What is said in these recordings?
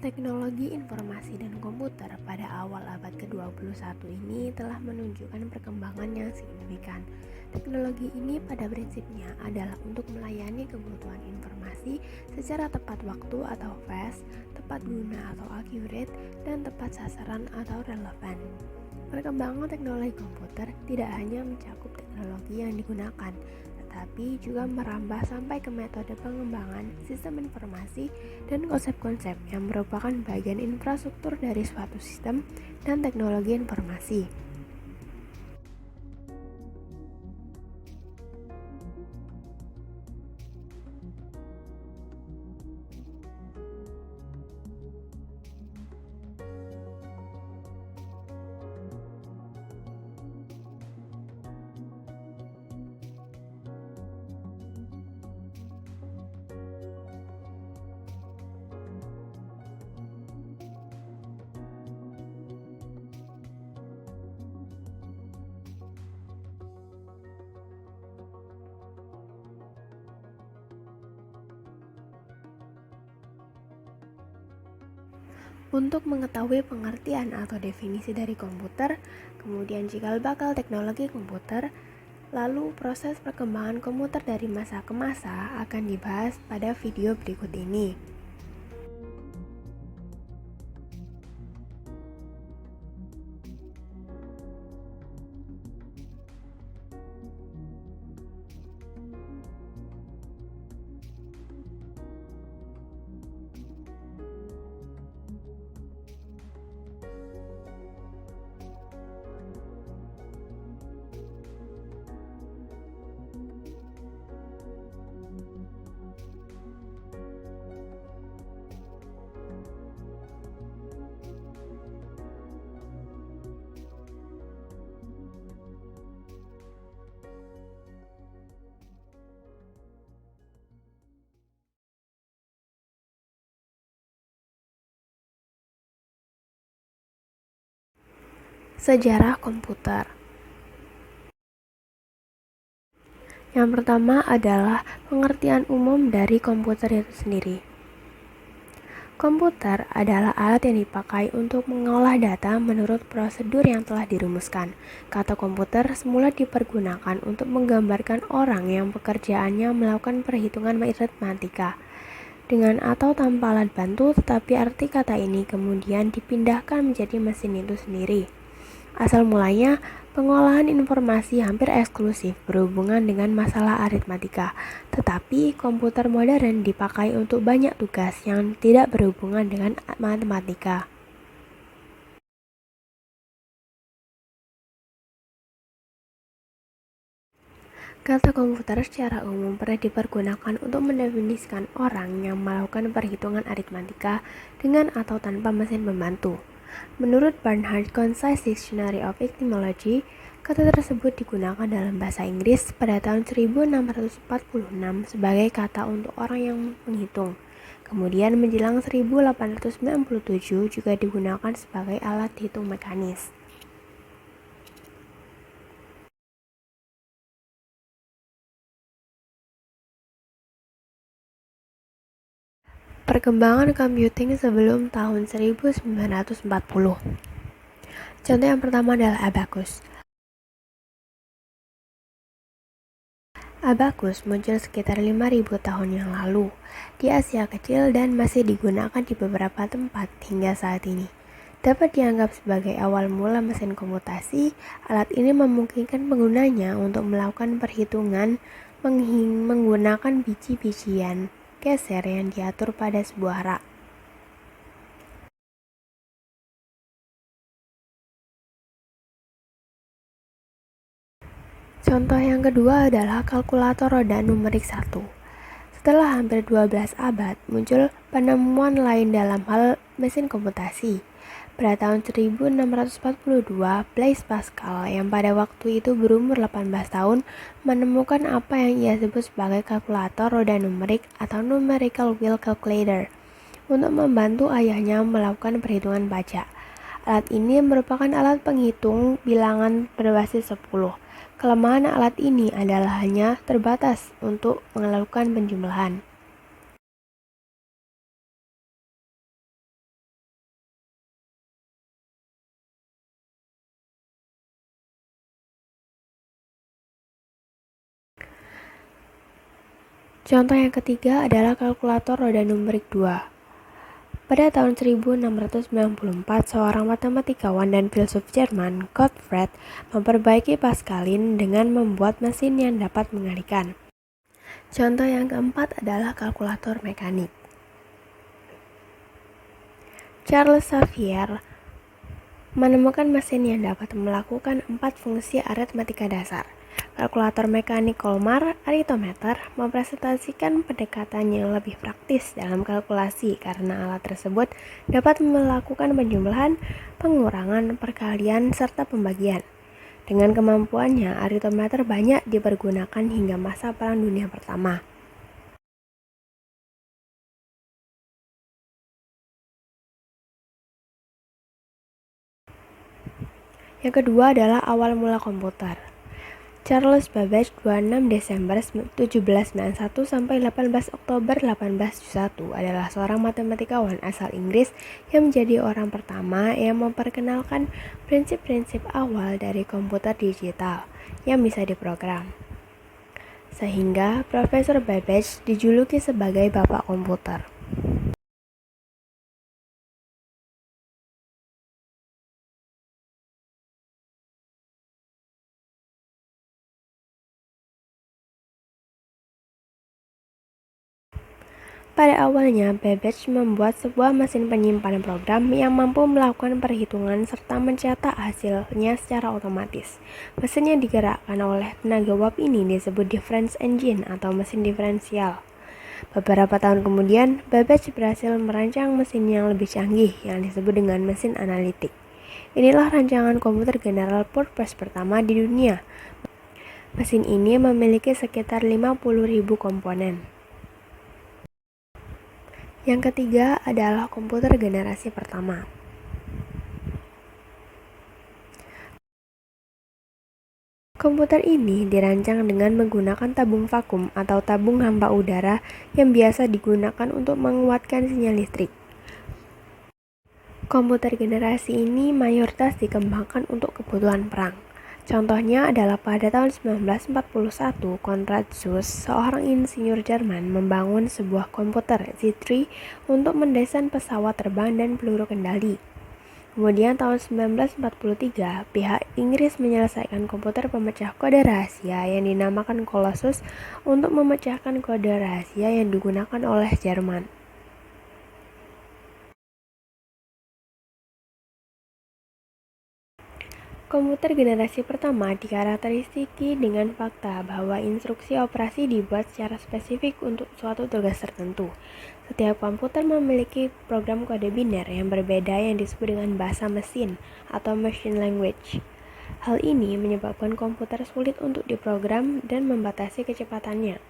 Teknologi informasi dan komputer pada awal abad ke-21 ini telah menunjukkan perkembangan yang signifikan. Teknologi ini pada prinsipnya adalah untuk melayani kebutuhan informasi secara tepat waktu atau fast, tepat guna atau accurate, dan tepat sasaran atau relevan. Perkembangan teknologi komputer tidak hanya mencakup teknologi yang digunakan, tetapi juga merambah sampai ke metode pengembangan sistem informasi dan konsep-konsep yang merupakan bagian infrastruktur dari suatu sistem dan teknologi informasi. Untuk mengetahui pengertian atau definisi dari komputer, kemudian cikal bakal teknologi komputer, lalu proses perkembangan komputer dari masa ke masa akan dibahas pada video berikut ini. Sejarah komputer. Yang pertama adalah pengertian umum dari komputer itu sendiri. Komputer adalah alat yang dipakai untuk mengolah data menurut prosedur yang telah dirumuskan. Kata komputer semula dipergunakan untuk menggambarkan orang yang pekerjaannya melakukan perhitungan matematika dengan atau tanpa alat bantu, tetapi arti kata ini kemudian dipindahkan menjadi mesin itu sendiri. Asal mulanya, pengolahan informasi hampir eksklusif berhubungan dengan masalah aritmatika, tetapi komputer modern dipakai untuk banyak tugas yang tidak berhubungan dengan matematika. Kata komputer secara umum pernah dipergunakan untuk mendefinisikan orang yang melakukan perhitungan aritmatika dengan atau tanpa mesin pembantu. Menurut Barnard Concise Dictionary of Etymology, kata tersebut digunakan dalam bahasa Inggris pada tahun 1646 sebagai kata untuk orang yang menghitung. Kemudian menjelang 1897 juga digunakan sebagai alat hitung mekanis. Perkembangan computing sebelum tahun 1940. Contoh yang pertama adalah abacus. Abacus muncul sekitar 5.000 tahun yang lalu di Asia Kecil dan masih digunakan di beberapa tempat hingga saat ini. Dapat dianggap sebagai awal mula mesin komputasi, alat ini memungkinkan penggunanya untuk melakukan perhitungan menggunakan biji-bijian geser yang diatur pada sebuah rak. Contoh yang kedua adalah kalkulator roda numerik 1. Setelah hampir 12 abad, muncul penemuan lain dalam hal mesin komputasi. Pada tahun 1642, Blaise Pascal yang pada waktu itu berumur 18 tahun menemukan apa yang ia sebut sebagai kalkulator roda numerik atau numerical wheel calculator untuk membantu ayahnya melakukan perhitungan pajak. Alat ini merupakan alat penghitung bilangan berbasis 10. Kelemahan alat ini adalah hanya terbatas untuk melakukan penjumlahan. Contoh yang ketiga adalah kalkulator roda numerik 2. Pada tahun 1694, seorang matematikawan dan filsuf Jerman, Gottfried, memperbaiki Pascalin dengan membuat mesin yang dapat mengalihkan. Contoh yang keempat adalah kalkulator mekanik. Charles Xavier menemukan mesin yang dapat melakukan 4 fungsi aritmatika dasar. Kalkulator mekanik Kolmar arithmeter mempresentasikan pendekatan yang lebih praktis dalam kalkulasi karena alat tersebut dapat melakukan penjumlahan, pengurangan, perkalian, serta pembagian. Dengan kemampuannya, arithmeter banyak dipergunakan hingga masa Perang Dunia Pertama. Yang kedua adalah awal mula komputer. Charles Babbage 26 Desember 1791 sampai 18 Oktober 1871 adalah seorang matematikawan asal Inggris yang menjadi orang pertama yang memperkenalkan prinsip-prinsip awal dari komputer digital yang bisa diprogram. Sehingga Profesor Babbage dijuluki sebagai Bapak Komputer. Pada awalnya, Babbage membuat sebuah mesin penyimpanan program yang mampu melakukan perhitungan serta mencetak hasilnya secara otomatis. Mesin yang digerakkan oleh tenaga uap ini disebut difference engine atau mesin diferensial. Beberapa tahun kemudian, Babbage berhasil merancang mesin yang lebih canggih yang disebut dengan mesin analitik. Inilah rancangan komputer general purpose pertama di dunia. Mesin ini memiliki sekitar 50.000 komponen. Yang ketiga adalah komputer generasi pertama. Komputer ini dirancang dengan menggunakan tabung vakum atau tabung hampa udara yang biasa digunakan untuk menguatkan sinyal listrik. Komputer generasi ini mayoritas dikembangkan untuk kebutuhan perang. Contohnya adalah pada tahun 1941, Konrad Zuse, seorang insinyur Jerman, membangun sebuah komputer Z3 untuk mendesain pesawat terbang dan peluru kendali. Kemudian tahun 1943, pihak Inggris menyelesaikan komputer pemecah kode rahasia yang dinamakan Colossus untuk memecahkan kode rahasia yang digunakan oleh Jerman. Komputer generasi pertama dikarakteristiki dengan fakta bahwa instruksi operasi dibuat secara spesifik untuk suatu tugas tertentu. Setiap komputer memiliki program kode biner yang berbeda yang disebut dengan bahasa mesin atau machine language. Hal ini menyebabkan komputer sulit untuk diprogram dan membatasi kecepatannya.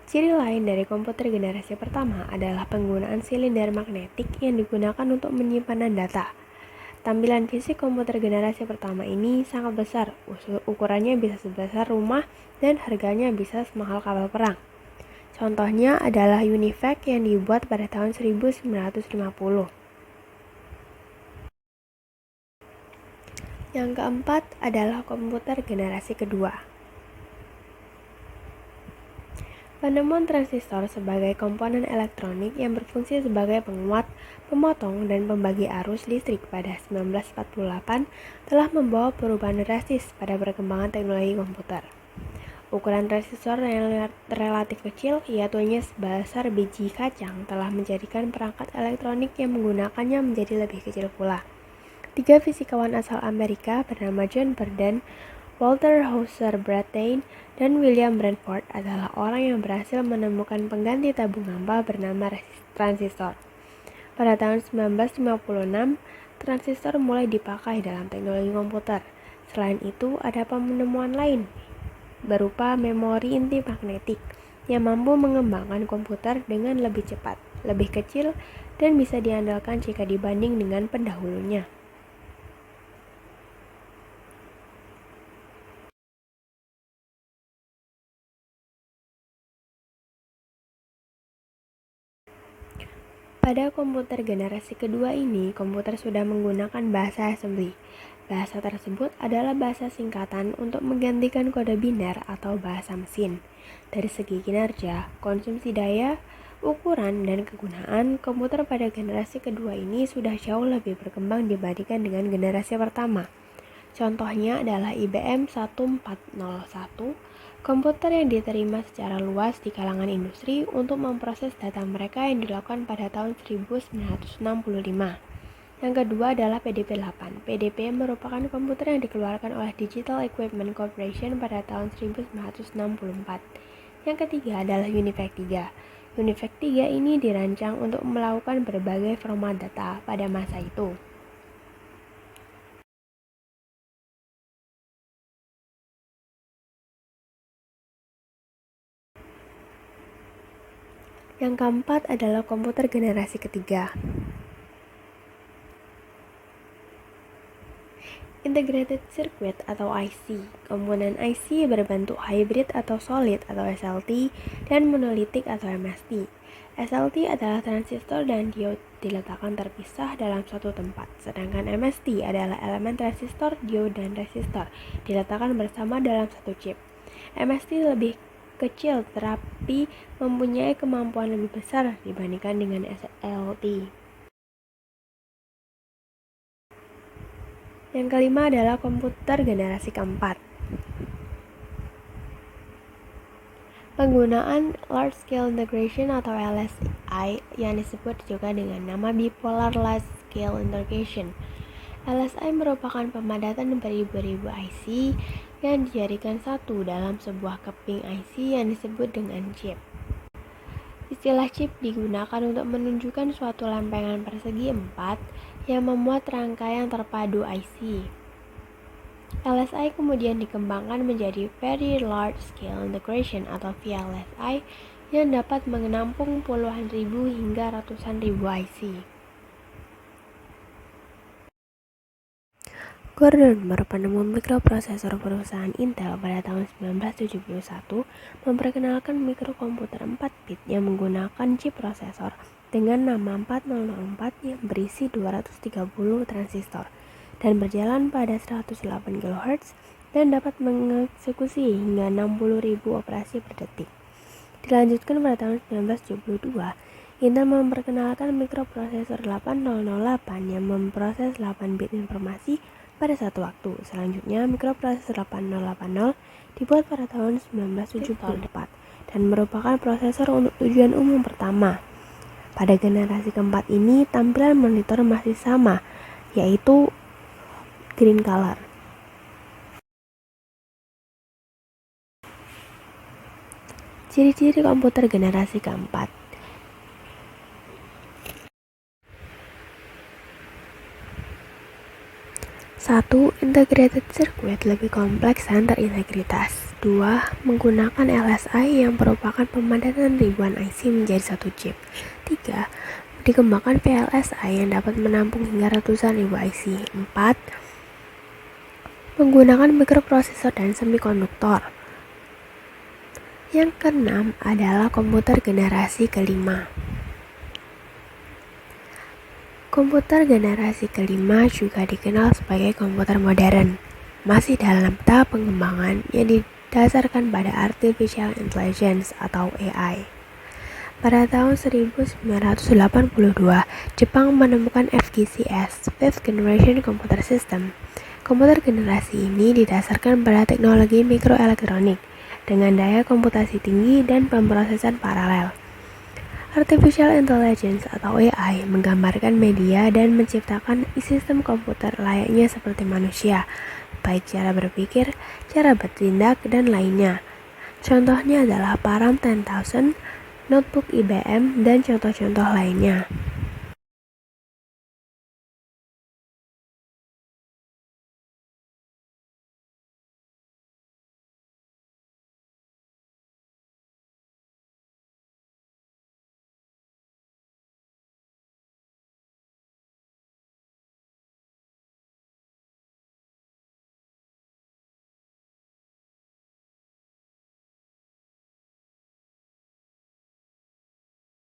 Ciri lain dari komputer generasi pertama adalah penggunaan silinder magnetik yang digunakan untuk penyimpanan data. Tampilan fisik komputer generasi pertama ini sangat besar, ukurannya bisa sebesar rumah dan harganya bisa semahal kapal perang. Contohnya adalah UNIVAC yang dibuat pada tahun 1950. Yang keempat adalah komputer generasi kedua. Penemuan transistor sebagai komponen elektronik yang berfungsi sebagai penguat, pemotong, dan pembagi arus listrik pada 1948 telah membawa perubahan drastis pada perkembangan teknologi komputer. Ukuran transistor yang relatif kecil, yaitu hanya sebesar biji kacang, telah menjadikan perangkat elektronik yang menggunakannya menjadi lebih kecil pula. 3 fisikawan asal Amerika bernama John Burden, Walter Hauser Brattain, dan William Branford adalah orang yang berhasil menemukan pengganti tabung hampa bernama transistor. Pada tahun 1956, transistor mulai dipakai dalam teknologi komputer. Selain itu, ada penemuan lain berupa memori inti magnetik yang mampu mengembangkan komputer dengan lebih cepat, lebih kecil, dan bisa diandalkan jika dibanding dengan pendahulunya. Pada komputer generasi kedua ini, komputer sudah menggunakan bahasa assembly. Bahasa tersebut adalah bahasa singkatan untuk menggantikan kode biner atau bahasa mesin. Dari segi kinerja, konsumsi daya, ukuran, dan kegunaan, komputer pada generasi kedua ini sudah jauh lebih berkembang dibandingkan dengan generasi pertama. Contohnya adalah IBM 1401, komputer yang diterima secara luas di kalangan industri untuk memproses data mereka yang dilakukan pada tahun 1965. Yang kedua adalah PDP-8. PDP merupakan komputer yang dikeluarkan oleh Digital Equipment Corporation pada tahun 1964. Yang ketiga adalah UNIVAC 3. UNIVAC 3 ini dirancang untuk melakukan berbagai format data pada masa itu. Yang keempat adalah komputer generasi ketiga. Integrated Circuit atau IC. Komponen IC berbentuk hybrid atau solid atau SLT dan monolitik atau MST. SLT adalah transistor dan diode diletakkan terpisah dalam suatu tempat, sedangkan MST adalah elemen transistor, diode, dan resistor diletakkan bersama dalam satu chip. MST lebih kecil tetapi mempunyai kemampuan lebih besar dibandingkan dengan SLT. Yang kelima adalah komputer generasi keempat. Penggunaan Large Scale Integration atau LSI yang disebut juga dengan nama Bipolar Large Scale Integration. LSI merupakan pemadatan beribu-ribu IC yang dijadikan satu dalam sebuah keping IC yang disebut dengan chip. Istilah chip digunakan untuk menunjukkan suatu lempengan persegi 4 yang memuat rangkaian terpadu IC. LSI kemudian dikembangkan menjadi Very Large Scale Integration atau VLSI yang dapat menampung puluhan ribu hingga ratusan ribu IC. Gordon Moore, penemu mikroprosesor perusahaan Intel pada tahun 1971, memperkenalkan mikrokomputer 4 bit yang menggunakan chip prosesor dengan nama 4004 yang berisi 230 transistor dan berjalan pada 108 kHz dan dapat mengeksekusi hingga 60.000 operasi per detik. Dilanjutkan pada tahun 1972, Intel memperkenalkan mikroprosesor 8008 yang memproses 8 bit informasi pada satu waktu. Selanjutnya, mikroprosesor 8080 dibuat pada tahun 1974 dan merupakan prosesor untuk tujuan umum pertama. Pada generasi keempat ini, tampilan monitor masih sama, yaitu green color. Ciri-ciri komputer generasi keempat. Satu, integrated circuit lebih kompleks dan terintegritas. 2. Menggunakan LSI yang merupakan pemadatan ribuan IC menjadi satu chip. 3. Dikembangkan VLSI yang dapat menampung hingga ratusan ribu IC. 4. Menggunakan mikroprosesor dan semikonduktor. Yang keenam adalah komputer generasi kelima. Komputer generasi kelima juga dikenal sebagai komputer modern, masih dalam tahap pengembangan yang didasarkan pada Artificial Intelligence atau AI. Pada tahun 1982, Jepang menemukan FGCS, Fifth Generation Computer System. Komputer generasi ini didasarkan pada teknologi mikroelektronik dengan daya komputasi tinggi dan pemrosesan paralel. Artificial Intelligence atau AI menggambarkan media dan menciptakan sistem komputer layaknya seperti manusia, baik cara berpikir, cara bertindak, dan lainnya. Contohnya adalah Param 10,000, notebook IBM, dan contoh-contoh lainnya.